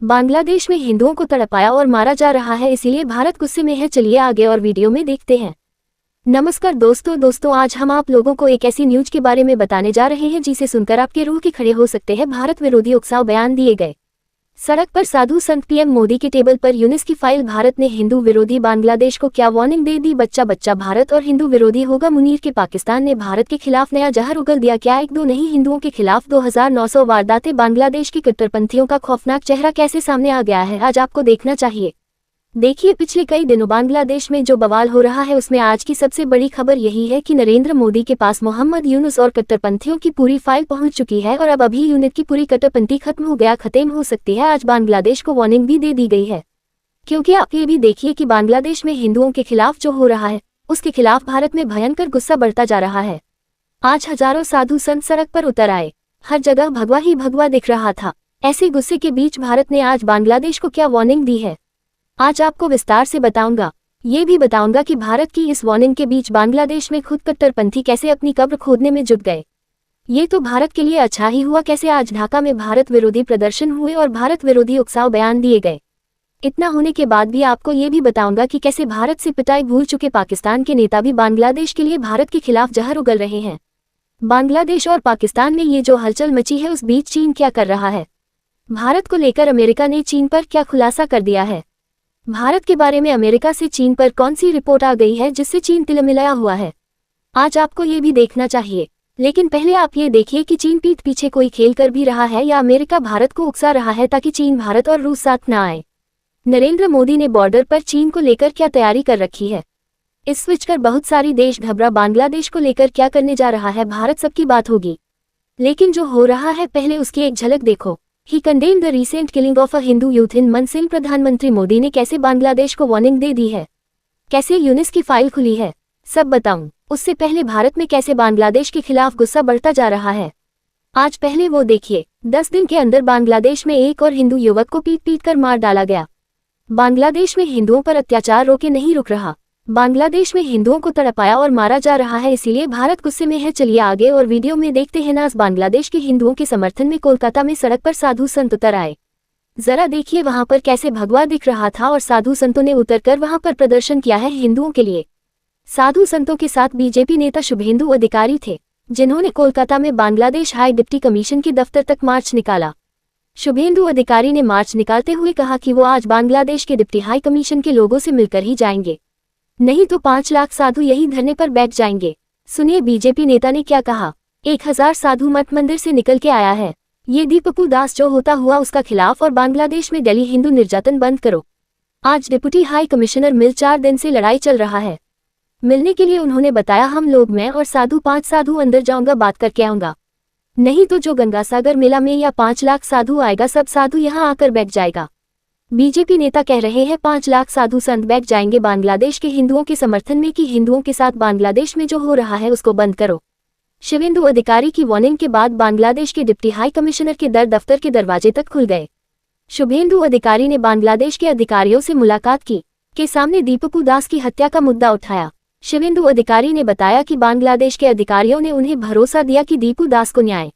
बांग्लादेश में हिंदुओं को तड़पाया और मारा जा रहा है, इसीलिए भारत गुस्से में है। चलिए आगे और वीडियो में देखते हैं। नमस्कार दोस्तों, आज हम आप लोगों को एक ऐसी न्यूज के बारे में बताने जा रहे हैं जिसे सुनकर आपके रूह के खड़े हो सकते हैं। भारत विरोधी उकसाव बयान दिए गए। सड़क पर साधु संत, पीएम मोदी के टेबल पर यूनिस की फाइल। भारत ने हिंदू विरोधी बांग्लादेश को क्या वार्निंग दे दी। बच्चा भारत और हिंदू विरोधी होगा मुनीर के। पाकिस्तान ने भारत के खिलाफ नया जहर उगल दिया। क्या एक दो नहीं, हिंदुओं के खिलाफ 2900 वारदातें। बांग्लादेश के कट्टरपंथियों का खौफनाक चेहरा कैसे सामने आ गया है, आज आपको देखना चाहिए। देखिए, पिछले कई दिनों बांग्लादेश में जो बवाल हो रहा है उसमें आज की सबसे बड़ी खबर यही है कि नरेंद्र मोदी के पास मोहम्मद यूनुस और कट्टरपंथियों की पूरी फाइल पहुंच चुकी है और अब अभी यूनिट की पूरी कट्टरपंथी खत्म हो सकती है। आज बांग्लादेश को वार्निंग भी दे दी गई है, क्योंकि आप ये भी देखिए कि बांग्लादेश में हिंदुओं के खिलाफ जो हो रहा है उसके खिलाफ भारत में भयंकर गुस्सा बढ़ता जा रहा है। आज हजारों साधु संत सड़क पर उतर आए, हर जगह भगवा ही भगवा दिख रहा था। ऐसे गुस्से के बीच भारत ने आज बांग्लादेश को क्या वार्निंग दी है, आज आपको विस्तार से बताऊंगा। ये भी बताऊंगा कि भारत की इस वार्निंग के बीच बांग्लादेश में खुद कट्टरपंथी कैसे अपनी कब्र खोदने में जुट गए। ये तो भारत के लिए अच्छा ही हुआ, कैसे आज ढाका में भारत विरोधी प्रदर्शन हुए और भारत विरोधी उकसाव बयान दिए गए। इतना होने के बाद भी आपको ये भी बताऊंगा कि कैसे भारत से पिटाई भूल चुके पाकिस्तान के नेता भी बांग्लादेश के लिए भारत के खिलाफ जहर उगल रहे हैं। बांग्लादेश और पाकिस्तान में ये जो हलचल मची है उस बीच चीन क्या कर रहा है। भारत को लेकर अमेरिका ने चीन पर क्या खुलासा कर दिया है। भारत के बारे में अमेरिका से चीन पर कौन सी रिपोर्ट आ गई है जिससे चीन तिलमिलाया हुआ है, आज आपको ये भी देखना चाहिए। लेकिन पहले आप ये देखिए कि चीन पीठ पीछे कोई खेल कर भी रहा है या अमेरिका भारत को उकसा रहा है ताकि चीन, भारत और रूस साथ न आए। नरेंद्र मोदी ने बॉर्डर पर चीन को लेकर क्या तैयारी कर रखी है, इस स्विच कर बहुत सारी देश घबरा। बांग्लादेश को लेकर क्या करने जा रहा है भारत, सबकी बात होगी। लेकिन जो हो रहा है पहले उसकी एक झलक देखो। He condemned the recent killing of a Hindu youth in Mansin। प्रधानमंत्री मोदी ने कैसे बांग्लादेश को वार्निंग दे दी है, कैसे यूनिस की फाइल खुली है, सब बताऊं। उससे पहले भारत में कैसे बांग्लादेश के खिलाफ गुस्सा बढ़ता जा रहा है, आज पहले वो देखिए। 10 दिन के अंदर बांग्लादेश में एक और हिंदू युवक को पीट कर मार डाला गया। बांग्लादेश में हिंदुओं पर अत्याचार रोके नहीं रुक रहा। बांग्लादेश में हिंदुओं को तड़पाया और मारा जा रहा है, इसीलिए भारत गुस्से में है। चलिए आगे और वीडियो में देखते हैं। आज बांग्लादेश के हिंदुओं के समर्थन में कोलकाता में सड़क पर साधु संत उतर आए। जरा देखिए वहां पर कैसे भगवा दिख रहा था और साधु संतों ने उतरकर वहां पर प्रदर्शन किया है हिंदुओं के लिए। साधु संतों के साथ बीजेपी नेता शुभेंदु अधिकारी थे, जिन्होंने कोलकाता में बांग्लादेश हाई डिप्टी कमीशन के दफ्तर तक मार्च निकाला। शुभेंदु अधिकारी ने मार्च निकालते हुए कहा कि वो आज बांग्लादेश के डिप्टी हाई कमीशन के लोगों से मिलकर ही जाएंगे, नहीं तो 5 लाख साधु यही धरने पर बैठ जाएंगे। सुनिए बीजेपी नेता ने क्या कहा। 1000 साधु मठ मंदिर से निकल के आया है, ये दीपकू दास जो होता हुआ उसका खिलाफ, और बांग्लादेश में दिल्ली हिंदू निर्यातन बंद करो। आज डिप्टी हाई कमिश्नर मिल 4 दिन से लड़ाई चल रहा है। मिलने के लिए उन्होंने बताया हम लोग, मैं और साधु 5 साधु अंदर जाऊंगा, बात करके आऊंगा, नहीं तो जो गंगासागर मेला में या 5 लाख साधु आएगा सब साधु यहाँ आकर बैठ जाएगा। बीजेपी नेता कह रहे हैं 5 लाख साधु संत बैठ जाएंगे बांग्लादेश के हिंदुओं के समर्थन में कि हिंदुओं के साथ बांग्लादेश में जो हो रहा है उसको बंद करो। शुभेंदु अधिकारी की वार्निंग के बाद बांग्लादेश के डिप्टी हाई कमिश्नर के दफ्तर के दरवाजे तक खुल गए। शुभेंदु अधिकारी ने बांग्लादेश के अधिकारियों से मुलाकात की, के सामने दीपकू दास की हत्या का मुद्दा उठाया। शुभेंदु अधिकारी ने बताया कि बांग्लादेश के अधिकारियों ने उन्हें भरोसा दिया कि दीपू दास को न्याय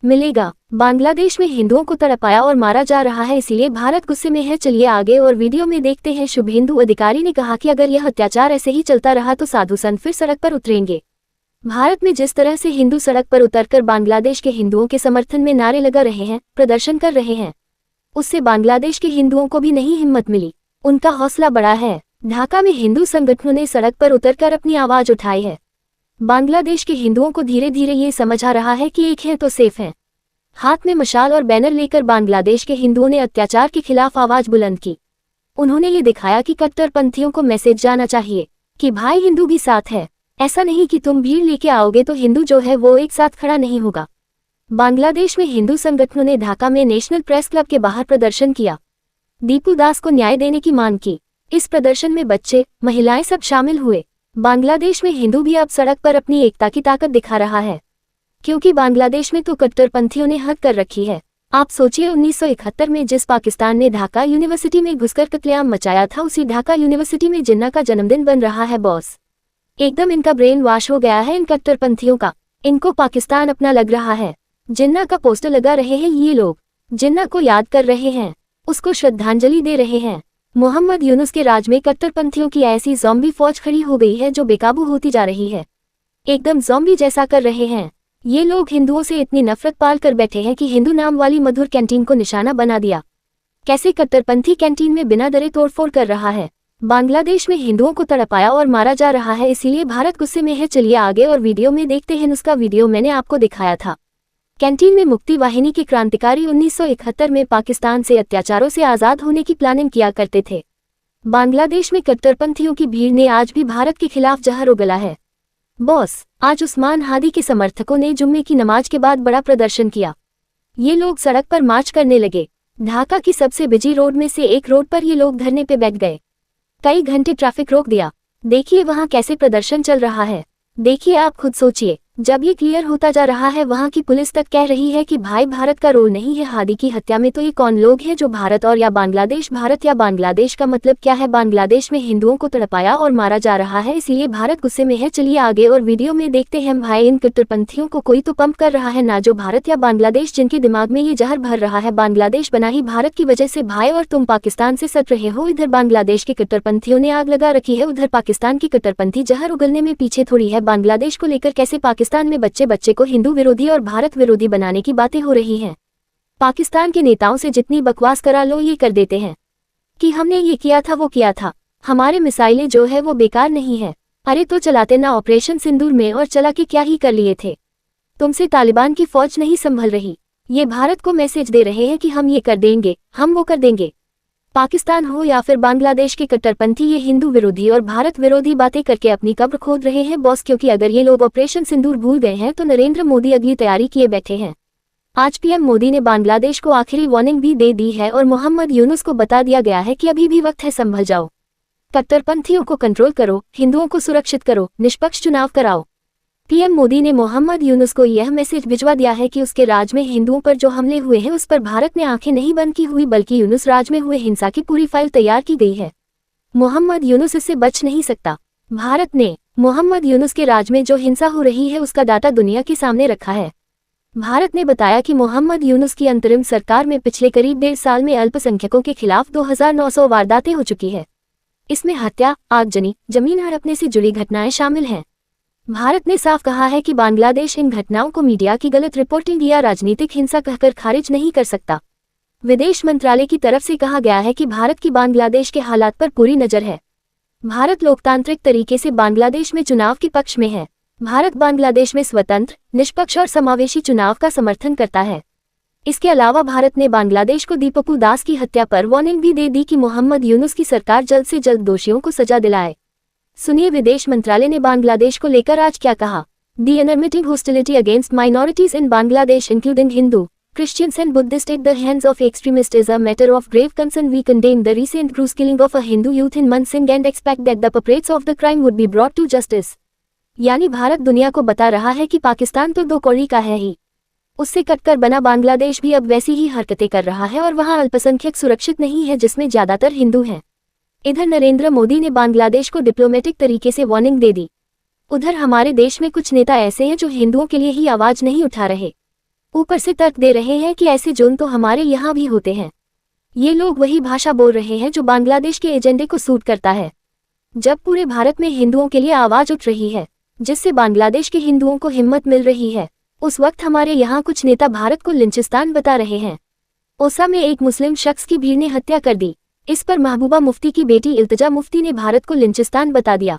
मिलेगा। बांग्लादेश में हिंदुओं को तड़पाया और मारा जा रहा है, इसीलिए भारत गुस्से में है। चलिए आगे और वीडियो में देखते हैं। शुभेंदु अधिकारी ने कहा कि अगर यह अत्याचार ऐसे ही चलता रहा तो साधु संत फिर सड़क पर उतरेंगे। भारत में जिस तरह से हिंदू सड़क पर उतरकर बांग्लादेश के हिंदुओं के समर्थन में नारे लगा रहे हैं, प्रदर्शन कर रहे हैं, उससे बांग्लादेश के हिंदुओं को भी नहीं हिम्मत मिली, उनका हौसला बढ़ा है। ढाका में हिंदू संगठनों ने सड़क पर उतरकर अपनी आवाज उठाई है। बांग्लादेश के हिंदुओं को धीरे धीरे ये समझ आ रहा है कि एक है तो सेफ है। हाथ में मशाल और बैनर लेकर बांग्लादेश के हिंदुओं ने अत्याचार के खिलाफ आवाज बुलंद की। उन्होंने ये दिखाया कि कट्टरपंथियों को मैसेज जाना चाहिए कि भाई हिंदू भी साथ है, ऐसा नहीं कि तुम भीड़ लेके आओगे तो हिंदू जो है वो एक साथ खड़ा नहीं होगा। बांग्लादेश में हिंदू संगठनों ने ढाका में नेशनल प्रेस क्लब के बाहर प्रदर्शन किया, दीपू दास को न्याय देने की मांग की। इस प्रदर्शन में बच्चे, महिलाएं सब शामिल हुए। बांग्लादेश में हिंदू भी अब सड़क पर अपनी एकता की ताकत दिखा रहा है, क्योंकि बांग्लादेश में तो कट्टरपंथियों ने हद कर रखी है। आप सोचिए 1971 में जिस पाकिस्तान ने ढाका यूनिवर्सिटी में घुसकर कत्लेआम मचाया था, उसी ढाका यूनिवर्सिटी में जिन्ना का जन्मदिन बन रहा है। बॉस, एकदम इनका ब्रेन वॉश हो गया है इन कट्टरपंथियों का, इनको पाकिस्तान अपना लग रहा है। जिन्ना का पोस्टर लगा रहे हैं ये लोग, जिन्ना को याद कर रहे हैं। उसको श्रद्धांजलि दे रहे हैं। मोहम्मद यूनुस के राज में कट्टरपंथियों की ऐसी ज़ॉम्बी फौज खड़ी हो गई है जो बेकाबू होती जा रही है, एकदम ज़ॉम्बी जैसा कर रहे हैं। ये लोग हिंदुओं से इतनी नफरत पाल कर बैठे हैं कि हिंदू नाम वाली मधुर कैंटीन को निशाना बना दिया। कैसे कट्टरपंथी कैंटीन में बिना डरे तोड़फोड़ कर रहा है। बांग्लादेश में हिंदुओं को तड़पाया और मारा जा रहा है, इसीलिए भारत गुस्से में है। चलिए आगे और वीडियो में देखते हैं। उसका वीडियो मैंने आपको दिखाया था। कैंटीन में मुक्ति वाहिनी के क्रांतिकारी 1971 में पाकिस्तान से अत्याचारों से आज़ाद होने की प्लानिंग किया करते थे। बांग्लादेश में कट्टरपंथियों की भीड़ ने आज भी भारत के खिलाफ जहर उगला है। बॉस, आज उस्मान हादी के समर्थकों ने जुम्मे की नमाज के बाद बड़ा प्रदर्शन किया। ये लोग सड़क पर मार्च करने लगे। ढाका की सबसे बिजी रोड में से एक रोड पर ये लोग धरने पे बैठ गए। कई घंटे ट्रैफिक रोक दिया। देखिए वहां कैसे प्रदर्शन चल रहा है। देखिए, आप खुद सोचिए। जब ये क्लियर होता जा रहा है, वहां की पुलिस तक कह रही है कि भाई भारत का रोल नहीं है हादी की हत्या में, तो ये कौन लोग हैं जो भारत और या बांग्लादेश, भारत या बांग्लादेश का मतलब क्या है। बांग्लादेश में हिंदुओं को तड़पाया और मारा जा रहा है, इसलिए भारत गुस्से में है। चलिए आगे और वीडियो में देखते हैं। भाई, इन कट्टरपंथियों को कोई तो पंप कर रहा है, ना जो भारत या बांग्लादेश, जिनके दिमाग में ये जहर भर रहा है। बांग्लादेश बना ही भारत की वजह से भाई, और तुम पाकिस्तान से सट रहे हो। इधर बांग्लादेश के कट्टरपंथियों ने आग लगा रखी है, उधर पाकिस्तान की कट्टरपंथी जहर उगलने में पीछे थोड़ी है। बांग्लादेश को लेकर कैसे पाकिस्तान में बच्चे को हिंदू विरोधी और भारत विरोधी बनाने की बातें हो रही हैं। पाकिस्तान के नेताओं से जितनी बकवास करा लो, ये कर देते हैं कि हमने ये किया था, वो किया था, हमारे मिसाइलें जो है वो बेकार नहीं है। अरे तो चलाते ना ऑपरेशन सिंदूर में, और चला के क्या ही कर लिए थे। तुमसे तालिबान की फौज नहीं संभल रही। ये भारत को मैसेज दे रहे हैं कि हम ये कर देंगे, हम वो कर देंगे। पाकिस्तान हो या फिर बांग्लादेश के कट्टरपंथी, ये हिंदू विरोधी और भारत विरोधी बातें करके अपनी कब्र खोद रहे हैं बॉस। क्योंकि अगर ये लोग ऑपरेशन सिंदूर भूल गए हैं तो नरेंद्र मोदी अगली तैयारी किए बैठे हैं। आज पीएम मोदी ने बांग्लादेश को आखिरी वार्निंग भी दे दी है और मोहम्मद यूनुस को बता दिया गया है कि अभी भी वक्त है, संभल जाओ। कट्टरपंथियों को कंट्रोल करो, हिंदुओं को सुरक्षित करो, निष्पक्ष चुनाव कराओ। पीएम मोदी ने मोहम्मद यूनुस को यह मैसेज भिजवा दिया है कि उसके राज में हिंदुओं पर जो हमले हुए हैं उस पर भारत ने आंखें नहीं बंद की हुई, बल्कि यूनुस राज में हुए हिंसा की पूरी फाइल तैयार की गई है। मोहम्मद यूनुस इससे बच नहीं सकता। भारत ने मोहम्मद यूनुस के राज में जो हिंसा हो रही है उसका डाटा दुनिया के सामने रखा है। भारत ने बताया कि मोहम्मद यूनुस की अंतरिम सरकार में पिछले करीब 1.5 साल में अल्पसंख्यकों के खिलाफ 2900 वारदातें हो चुकी है। इसमें हत्या, आगजनी, जमीन हड़पने से जुड़ी घटनाएं शामिल हैं। भारत ने साफ कहा है कि बांग्लादेश इन घटनाओं को मीडिया की गलत रिपोर्टिंग या राजनीतिक हिंसा कहकर खारिज नहीं कर सकता। विदेश मंत्रालय की तरफ से कहा गया है कि भारत की बांग्लादेश के हालात पर पूरी नजर है। भारत लोकतांत्रिक तरीके से बांग्लादेश में चुनाव के पक्ष में है। भारत बांग्लादेश में स्वतंत्र, निष्पक्ष और समावेशी चुनाव का समर्थन करता है। इसके अलावा भारत ने बांग्लादेश को दीपकू दास की हत्या पर वार्निंग भी दे दी कि मोहम्मद यूनुस की सरकार जल्द से जल्द दोषियों को सजा दिलाए। सुनिए विदेश मंत्रालय ने बांग्लादेश को लेकर आज क्या कहा। The unremitting hostility against minorities in Bangladesh including Hindu, Christians and Buddhists at the hands of extremists is a matter of grave concern. We condemn the recent gross killing of a Hindu youth in Mansingh and expect that the perpetrators of the crime would be brought to justice. यानी भारत दुनिया को बता रहा है कि पाकिस्तान तो दो कौड़ी का है ही, उससे कटकर बना बांग्लादेश भी अब वैसी ही हरकतें कर रहा है और वहां अल्पसंख्यक सुरक्षित नहीं है जिसमें ज्यादातर हिंदू हैं। इधर नरेंद्र मोदी ने बांग्लादेश को डिप्लोमेटिक तरीके से वार्निंग दे दी। उधर हमारे देश में कुछ नेता ऐसे हैं जो हिंदुओं के लिए ही आवाज नहीं उठा रहे, ऊपर से तर्क दे रहे हैं कि ऐसे जुर्म तो हमारे यहाँ भी होते हैं। ये लोग वही भाषा बोल रहे हैं जो बांग्लादेश के एजेंडे को सूट करता है। जब पूरे भारत में हिंदुओं के लिए आवाज उठ रही है जिससे बांग्लादेश के हिंदुओं को हिम्मत मिल रही है, उस वक्त हमारे यहाँ कुछ नेता भारत को लिंचिस्तान बता रहे हैं। ओसा में एक मुस्लिम शख्स की भीड़ ने हत्या कर दी। इस पर महबूबा मुफ्ती की बेटी इल्तिजा मुफ्ती ने भारत को लिंचिस्तान बता दिया।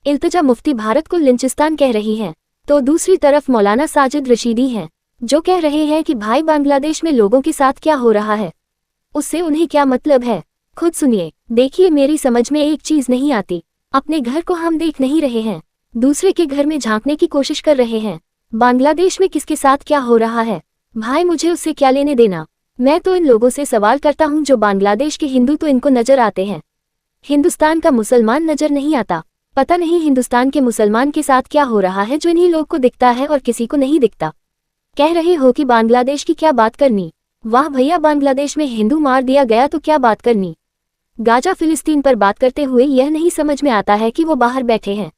इल्तिजा मुफ्ती भारत को लिंचिस्तान कह रही हैं, तो दूसरी तरफ मौलाना साजिद रशीदी हैं जो कह रहे हैं कि भाई बांग्लादेश में लोगों के साथ क्या हो रहा है उससे उन्हें क्या मतलब है। खुद सुनिए। देखिए, मेरी समझ में एक चीज नहीं आती। अपने घर को हम देख नहीं रहे हैं, दूसरे के घर में झांकने की कोशिश कर रहे हैं। बांग्लादेश में किसके साथ क्या हो रहा है भाई, मुझे उससे क्या लेने देना। मैं तो इन लोगों से सवाल करता हूं जो बांग्लादेश के हिंदू तो इनको नजर आते हैं, हिंदुस्तान का मुसलमान नजर नहीं आता। पता नहीं हिंदुस्तान के मुसलमान के साथ क्या हो रहा है जो इन्हीं लोग को दिखता है और किसी को नहीं दिखता। कह रहे हो कि बांग्लादेश की क्या बात करनी। वाह भैया, बांग्लादेश में हिंदू मार दिया गया तो क्या बात करनी। गाजा फिलिस्तीन पर बात करते हुए यह नहीं समझ में आता है कि वो बाहर बैठे हैं।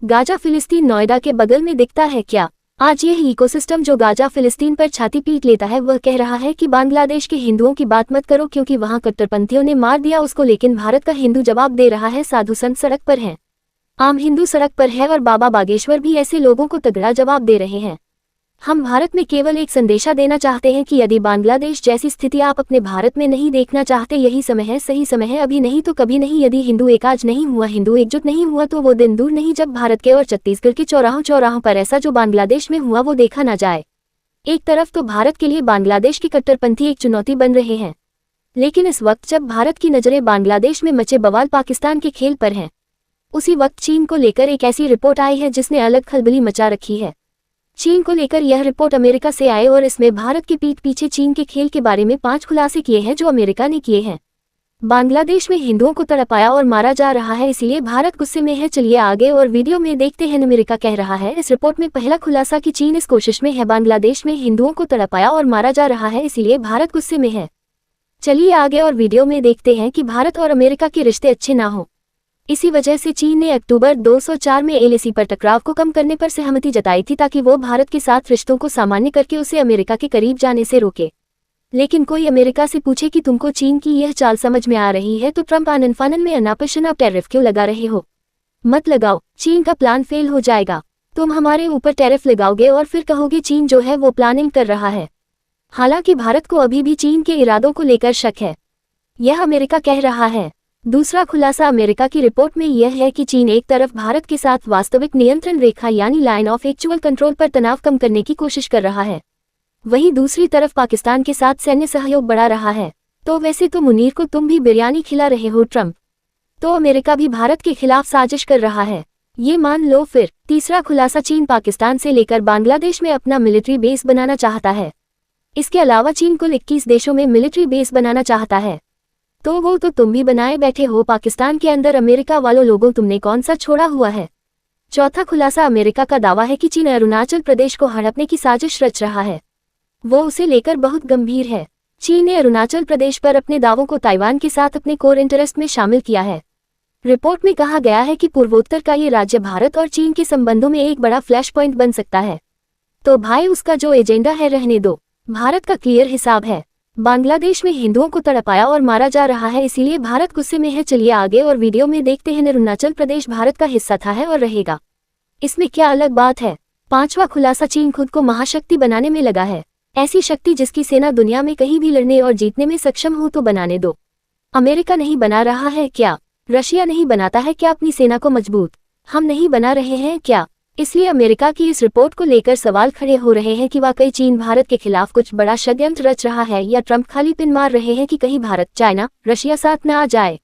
गाजा फिलिस्तीन नोएडा के बगल में दिखता है क्या? आज यह इकोसिस्टम जो गाजा फिलिस्तीन पर छाती पीट लेता है वह कह रहा है कि बांग्लादेश के हिंदुओं की बात मत करो क्योंकि वहां कट्टरपंथियों ने मार दिया उसको, लेकिन भारत का हिंदू जवाब दे रहा है साधु संत सड़क पर हैं, आम हिंदू सड़क पर है और बाबा बागेश्वर भी ऐसे लोगों को तगड़ा जवाब दे रहे हैं। हम भारत में केवल एक संदेशा देना चाहते हैं कि यदि बांग्लादेश जैसी स्थिति आप अपने भारत में नहीं देखना चाहते, यही समय है, सही समय है, अभी नहीं तो कभी नहीं। यदि हिंदू एक आज नहीं हुआ, हिंदू एकजुट नहीं हुआ तो वो दिन दूर नहीं जब भारत के और छत्तीसगढ़ के चौराहों पर ऐसा जो बांग्लादेश में हुआ वो देखा ना जाए। एक तरफ तो भारत के लिए बांग्लादेश की कट्टरपंथी एक चुनौती बन रहे हैं, लेकिन इस वक्त जब भारत की नजरें बांग्लादेश में मचे बवाल पाकिस्तान के खेल पर हैं, उसी वक्त चीन को लेकर एक ऐसी रिपोर्ट आई है जिसने अलग खलबली मचा रखी है। चीन को लेकर यह रिपोर्ट अमेरिका से आए और इसमें भारत की पीठ पीछे चीन के खेल के बारे में 5 खुलासे किए हैं जो अमेरिका ने किए हैं। बांग्लादेश में हिंदुओं को तड़पाया और मारा जा रहा है, इसलिए भारत गुस्से में है। चलिए आगे और वीडियो में देखते हैं। अमेरिका कह रहा है इस रिपोर्ट में पहला खुलासा कि चीन इस कोशिश में है, बांग्लादेश में हिंदुओं को तड़पाया और मारा जा रहा है, इसलिए भारत गुस्से में है। चलिए आगे और वीडियो में देखते हैं कि भारत और अमेरिका के रिश्ते अच्छे ना हो। इसी वजह से चीन ने अक्टूबर 2004 में एलएसी पर टकराव को कम करने पर सहमति जताई थी ताकि वो भारत के साथ रिश्तों को सामान्य करके उसे अमेरिका के करीब जाने से रोके। लेकिन कोई अमेरिका से पूछे कि तुमको चीन की यह चाल समझ में आ रही है तो ट्रंप आनन फानन में अनापशन आप टैरिफ क्यों लगा रहे हो? मत लगाओ, चीन का प्लान फेल हो जाएगा। तुम हमारे ऊपर टैरिफ लगाओगे और फिर कहोगे चीन जो है वो प्लानिंग कर रहा है। हालांकि भारत को अभी भी चीन के इरादों को लेकर शक है, यह अमेरिका कह रहा है। दूसरा खुलासा अमेरिका की रिपोर्ट में यह है कि चीन एक तरफ भारत के साथ वास्तविक नियंत्रण रेखा यानी लाइन ऑफ एक्चुअल कंट्रोल पर तनाव कम करने की कोशिश कर रहा है, वहीं दूसरी तरफ पाकिस्तान के साथ सैन्य सहयोग बढ़ा रहा है। तो वैसे तो मुनीर को तुम भी बिरयानी खिला रहे हो ट्रंप, तो अमेरिका भी भारत के खिलाफ साजिश कर रहा है, ये मान लो फिर। तीसरा खुलासा चीन पाकिस्तान से लेकर बांग्लादेश में अपना मिलिट्री बेस बनाना चाहता है। इसके अलावा चीन कुल 21 देशों में मिलिट्री बेस बनाना चाहता है, तो वो तो तुम भी बनाए बैठे हो। पाकिस्तान के अंदर अमेरिका वालों लोगों तुमने कौन सा छोड़ा हुआ है? चौथा खुलासा अमेरिका का दावा है कि चीन अरुणाचल प्रदेश को हड़पने की साजिश रच रहा है, वो उसे लेकर बहुत गंभीर है। चीन ने अरुणाचल प्रदेश पर अपने दावों को ताइवान के साथ अपने कोर इंटरेस्ट में शामिल किया है। रिपोर्ट में कहा गया है कि पूर्वोत्तर का ये राज्य भारत और चीन के संबंधों में एक बड़ा फ्लैश पॉइंट बन सकता है। तो भाई उसका जो एजेंडा है रहने दो, भारत का क्लियर हिसाब है। बांग्लादेश में हिंदुओं को तड़पाया और मारा जा रहा है, इसीलिए भारत गुस्से में है। चलिए आगे और वीडियो में देखते हैं। अरुणाचल प्रदेश भारत का हिस्सा था, है और रहेगा, इसमें क्या अलग बात है? पांचवा खुलासा चीन खुद को महाशक्ति बनाने में लगा है, ऐसी शक्ति जिसकी सेना दुनिया में कहीं भी लड़ने और जीतने में सक्षम हो तो बनाने दो। अमेरिका नहीं बना रहा है क्या? रशिया नहीं बनाता है क्या अपनी सेना को मजबूत? हम नहीं बना रहे हैं क्या? इसलिए अमेरिका की इस रिपोर्ट को लेकर सवाल खड़े हो रहे हैं कि वाकई चीन भारत के खिलाफ कुछ बड़ा षड्यंत्र रच रहा है या ट्रंप खाली पिन मार रहे हैं कि कहीं भारत, चाइना, रशिया साथ न आ जाए।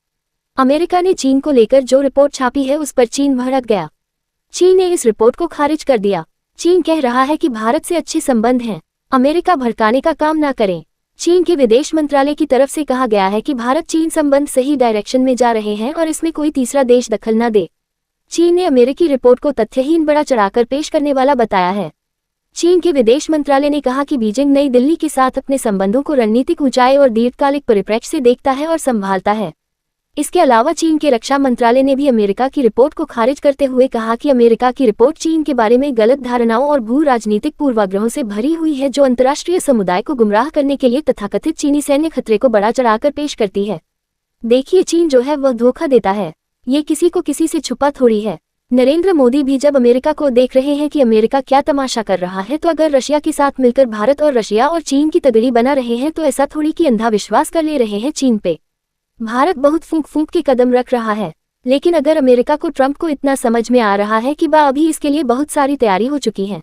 अमेरिका ने चीन को लेकर जो रिपोर्ट छापी है उस पर चीन भड़क गया। चीन ने इस रिपोर्ट को खारिज कर दिया। चीन कह रहा है कि भारत से अच्छे संबंध हैं, अमेरिका भड़काने का काम ना करें। चीन के विदेश मंत्रालय की तरफ से कहा गया है कि भारत चीन संबंध सही डायरेक्शन में जा रहे हैं और इसमें कोई तीसरा देश दखल न दे। चीन ने अमेरिकी रिपोर्ट को तथ्यहीन बढ़ा चढ़ाकर पेश करने वाला बताया है। चीन के विदेश मंत्रालय ने कहा कि बीजिंग नई दिल्ली के साथ अपने संबंधों को रणनीतिक ऊंचाई और दीर्घकालिक परिप्रेक्ष्य से देखता है और संभालता है। इसके अलावा चीन के रक्षा मंत्रालय ने भी अमेरिका की रिपोर्ट को खारिज करते हुए कहा कि अमेरिका की रिपोर्ट चीन के बारे में गलत धारणाओं और भू राजनीतिक पूर्वाग्रहों से भरी हुई है, जो अंतर्राष्ट्रीय समुदाय को गुमराह करने के लिए तथाकथित चीनी सैन्य खतरे को बढ़ा चढ़ाकर पेश करती है। देखिए चीन जो है वह धोखा देता है, ये किसी को किसी से छुपा थोड़ी है। नरेंद्र मोदी भी जब अमेरिका को देख रहे हैं कि अमेरिका क्या तमाशा कर रहा है, तो अगर रशिया के साथ मिलकर भारत और रशिया और चीन की तगड़ी बना रहे हैं तो ऐसा थोड़ी कि अंधा विश्वास कर ले रहे हैं चीन पे। भारत बहुत फूंक फूंक के कदम रख रहा है, लेकिन अगर अमेरिका को ट्रंप को इतना समझ में आ रहा है कि अभी इसके लिए बहुत सारी तैयारी हो चुकी है।